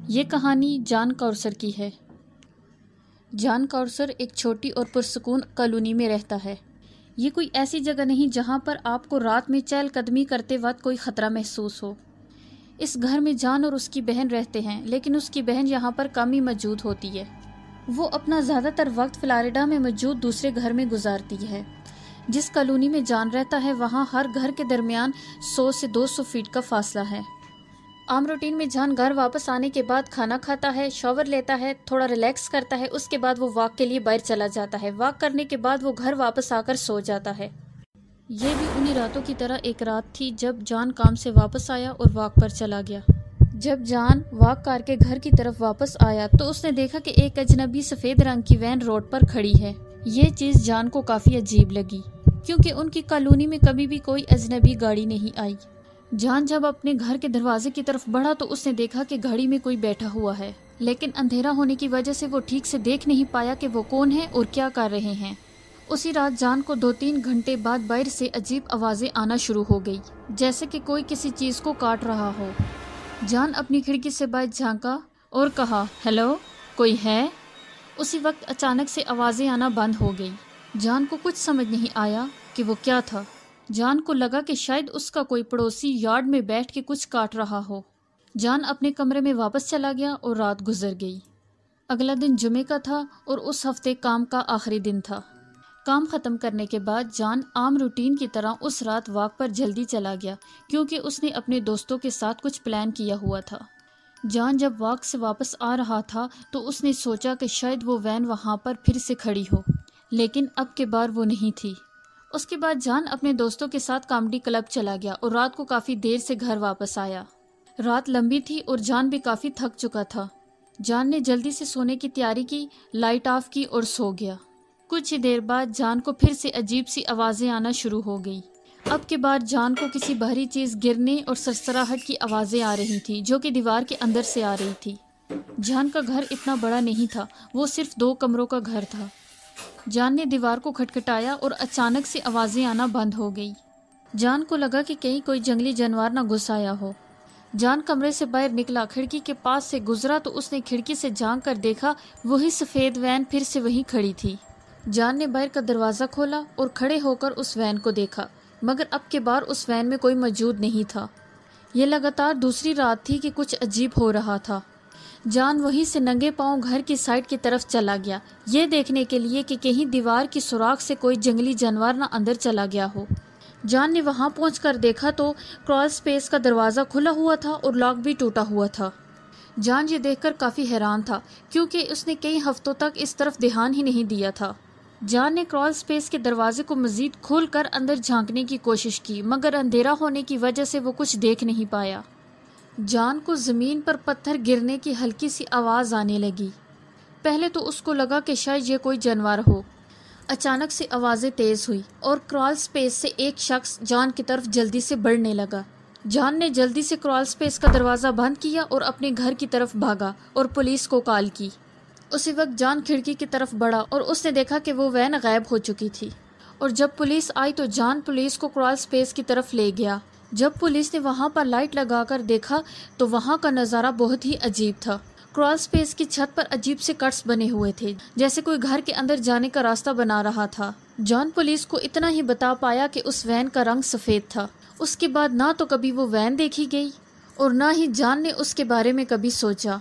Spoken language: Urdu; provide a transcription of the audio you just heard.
یہ کہانی جان کورسر کی ہے۔ جان کورسر ایک چھوٹی اور پرسکون کالونی میں رہتا ہے۔ یہ کوئی ایسی جگہ نہیں جہاں پر آپ کو رات میں چہل قدمی کرتے وقت کوئی خطرہ محسوس ہو۔ اس گھر میں جان اور اس کی بہن رہتے ہیں، لیکن اس کی بہن یہاں پر کم ہی موجود ہوتی ہے۔ وہ اپنا زیادہ تر وقت فلوریڈا میں موجود دوسرے گھر میں گزارتی ہے۔ جس کالونی میں جان رہتا ہے وہاں ہر گھر کے درمیان 100 سے 200 فیٹ کا فاصلہ ہے۔ عام روٹین میں جان گھر واپس آنے کے بعد کھانا کھاتا ہے، شاور لیتا ہے، تھوڑا ریلیکس کرتا ہے، اس کے بعد وہ واک کے لیے باہر چلا جاتا ہے۔ واک کرنے کے بعد وہ گھر واپس آ کر سو جاتا ہے۔ یہ بھی انہی راتوں کی طرح ایک رات تھی جب جان کام سے واپس آیا اور واک پر چلا گیا۔ جب جان واک کر کے گھر کی طرف واپس آیا تو اس نے دیکھا کہ ایک اجنبی سفید رنگ کی وین روڈ پر کھڑی ہے۔ یہ چیز جان کو کافی عجیب لگی کیونکہ ان کی کالونی میں کبھی بھی کوئی اجنبی گاڑی نہیں آئی۔ جان جب اپنے گھر کے دروازے کی طرف بڑھا تو اس نے دیکھا کہ گاڑی میں کوئی بیٹھا ہوا ہے، لیکن اندھیرا ہونے کی وجہ سے وہ ٹھیک سے دیکھ نہیں پایا کہ وہ کون ہے اور کیا کر رہے ہیں۔ اسی رات جان کو 2-3 گھنٹے بعد باہر سے عجیب آوازیں آنا شروع ہو گئی، جیسے کہ کوئی کسی چیز کو کاٹ رہا ہو۔ جان اپنی کھڑکی سے باہر جھانکا اور کہا، ہیلو، کوئی ہے؟ اسی وقت اچانک سے آوازیں آنا بند ہو گئی۔ جان کو کچھ سمجھ نہیں آیا کہ وہ کیا تھا۔ جان کو لگا کہ شاید اس کا کوئی پڑوسی یارڈ میں بیٹھ کے کچھ کاٹ رہا ہو۔ جان اپنے کمرے میں واپس چلا گیا اور رات گزر گئی۔ اگلا دن جمعے کا تھا اور اس ہفتے کام کا آخری دن تھا۔ کام ختم کرنے کے بعد جان عام روٹین کی طرح اس رات واک پر جلدی چلا گیا کیونکہ اس نے اپنے دوستوں کے ساتھ کچھ پلان کیا ہوا تھا۔ جان جب واک سے واپس آ رہا تھا تو اس نے سوچا کہ شاید وہ وین وہاں پر پھر سے کھڑی ہو، لیکن اب کے بار وہ نہیں تھی۔ اس کے بعد جان اپنے دوستوں کے ساتھ کامیڈی کلب چلا گیا اور رات کو کافی دیر سے گھر واپس آیا۔ رات لمبی تھی اور جان بھی کافی تھک چکا تھا۔ جان نے جلدی سے سونے کی تیاری کی، لائٹ آف کی اور سو گیا۔ کچھ ہی دیر بعد جان کو پھر سے عجیب سی آوازیں آنا شروع ہو گئی۔ اب کے بعد جان کو کسی بھاری چیز گرنے اور سرسراہٹ کی آوازیں آ رہی تھی جو کہ دیوار کے اندر سے آ رہی تھی۔ جان کا گھر اتنا بڑا نہیں تھا، وہ صرف 2 کمروں کا گھر تھا۔ جان نے دیوار کو کھٹکھٹایا اور اچانک سے آوازیں آنا بند ہو گئی۔ جان کو لگا کہ کہیں کوئی جنگلی جانور نہ گھس آیا ہو۔ جان کمرے سے باہر نکلا، کھڑکی کے پاس سے گزرا تو اس نے کھڑکی سے جھانک کر دیکھا وہی سفید وین پھر سے وہیں کھڑی تھی۔ جان نے باہر کا دروازہ کھولا اور کھڑے ہو کر اس وین کو دیکھا، مگر اب کے بار اس وین میں کوئی موجود نہیں تھا۔ یہ لگاتار دوسری رات تھی کہ کچھ عجیب ہو رہا تھا۔ جان وہیں سے ننگے پاؤں گھر کی سائڈ کی طرف چلا گیا، یہ دیکھنے کے لیے کہ کہیں دیوار کی سوراخ سے کوئی جنگلی جانور نہ اندر چلا گیا ہو۔ جان نے وہاں پہنچ کر دیکھا تو کرال سپیس کا دروازہ کھلا ہوا تھا اور لاک بھی ٹوٹا ہوا تھا۔ جان یہ دیکھ کر کافی حیران تھا کیونکہ اس نے کئی ہفتوں تک اس طرف دھیان ہی نہیں دیا تھا۔ جان نے کرال سپیس کے دروازے کو مزید کھول کر اندر جھانکنے کی کوشش کی، مگر اندھیرا ہونے کی وجہ سے وہ کچھ دیکھ نہیں پایا۔ جان کو زمین پر پتھر گرنے کی ہلکی سی آواز آنے لگی۔ پہلے تو اس کو لگا کہ شاید یہ کوئی جانور ہو۔ اچانک سے آوازیں تیز ہوئی اور کرال سپیس سے ایک شخص جان کی طرف جلدی سے بڑھنے لگا۔ جان نے جلدی سے کرال سپیس کا دروازہ بند کیا اور اپنے گھر کی طرف بھاگا اور پولیس کو کال کی۔ اسی وقت جان کھڑکی کی طرف بڑھا اور اس نے دیکھا کہ وہ وین غائب ہو چکی تھی، اور جب پولیس آئی تو جان پولیس کو کرال سپیس کی طرف لے گیا۔ جب پولیس نے وہاں پر لائٹ لگا کر دیکھا تو وہاں کا نظارہ بہت ہی عجیب تھا۔ کرال سپیس کی چھت پر عجیب سے کٹس بنے ہوئے تھے، جیسے کوئی گھر کے اندر جانے کا راستہ بنا رہا تھا۔ جان پولیس کو اتنا ہی بتا پایا کہ اس وین کا رنگ سفید تھا۔ اس کے بعد نہ تو کبھی وہ وین دیکھی گئی اور نہ ہی جان نے اس کے بارے میں کبھی سوچا۔